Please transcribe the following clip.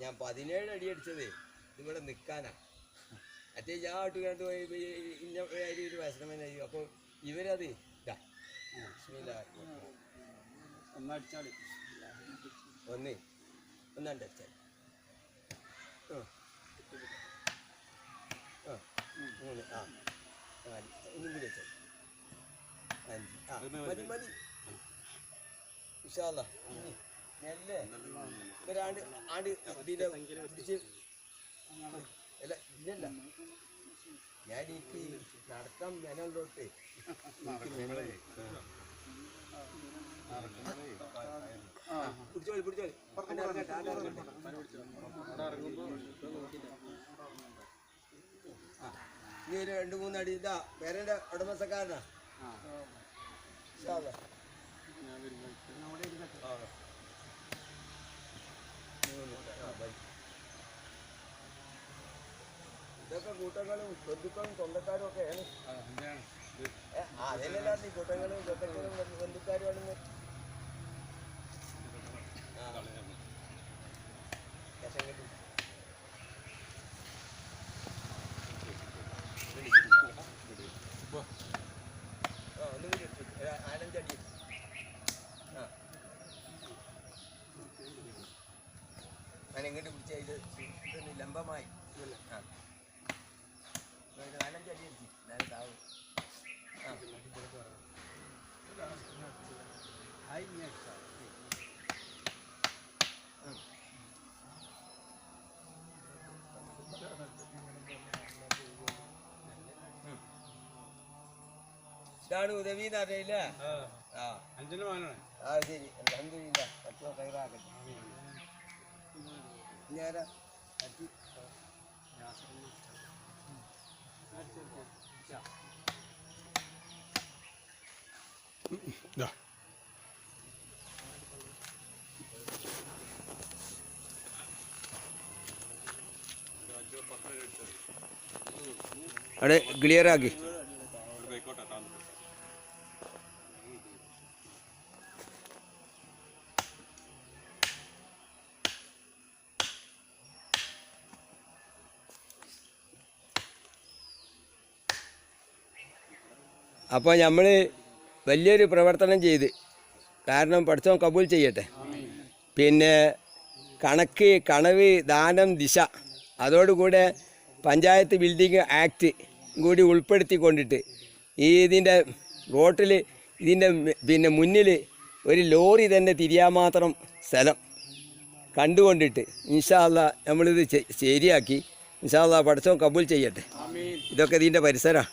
ഞാൻ 17 അടി അടിച്ചത് ഇവിടെ നിൽക്കാനാ. മറ്റേ ഞാൻ ആട്ട് കണ്ടു പോയി ഇന്ന ഒരു വിഷമനായി. അപ്പോൾ ഇവരത് ഒന്നടിച്ചാൽ 3 4 ഒന്നും കൂടി വെച്ചാൽ 5 മതി ഇൻഷാല്ലാ. നെല്ലേ ഒരാണ്ട് ആണ്ട് ഇതിൻ്റെ അല്ല ഇല്ലല്ല, ഞാൻ എനിക്ക് നടക്കാൻ മെനോട്ട് പിടിച്ചോളി പിടിച്ചോളി. ഇനി ഒരു 2-3 അടി ഇതാ പേരൻ്റെ ഉടമസ്ഥക്കാരനാ. ഇതൊക്കെ കൂട്ടങ്ങളും ബന്ധുക്കളും സ്വന്തക്കാരും ഒക്കെയാണ്. അതിനല്ലാത്ത ഈ കൂട്ടങ്ങളും സ്വന്തക്കാരും ബന്ധുക്കാരുമാണ്. ഒന്നും കൂടി 4-5 അടി. ഞാൻ എങ്ങോട്ട് പിടിച്ച ഇത് ലംബമായി 4-5 അടി അടിച്ചു. നേരെ താവും. ഇതാണ് ഉദവിന്ന് അറിയില്ല. ശരി, അൽഹംദുലില്ലാ. പറ്റുമോ കൈറാക്കട്ടെ. ഞാനാ അവിടെ ക്ലിയർ ആക്കി. അപ്പോൾ നമ്മൾ വലിയൊരു പ്രവർത്തനം ചെയ്ത്, കാരണം പഠിച്ചവൻ കബൂൽ ചെയ്യട്ടെ. പിന്നെ കണക്ക്, കണവ്, ദാനം, ദിശ, അതോടുകൂടെ പഞ്ചായത്ത് ബിൽഡിംഗ് ആക്ട് കൂടി ഉൾപ്പെടുത്തിക്കൊണ്ടിട്ട് ഇതിൻ്റെ റോട്ടിൽ ഇതിൻ്റെ പിന്നെ മുന്നിൽ ഒരു ലോറി തന്നെ തിരിയാൻ മാത്രം സ്ഥലം കണ്ടുകൊണ്ടിട്ട് ഇൻഷാ അല്ലാഹ് നമ്മളിത് ശരിയാക്കി. ഇൻഷാ അല്ലാഹ് പഠിച്ചവൻ കബൂൽ ചെയ്യട്ടെ. ഇതൊക്കെ ഇതിൻ്റെ പരിസരമാണ്.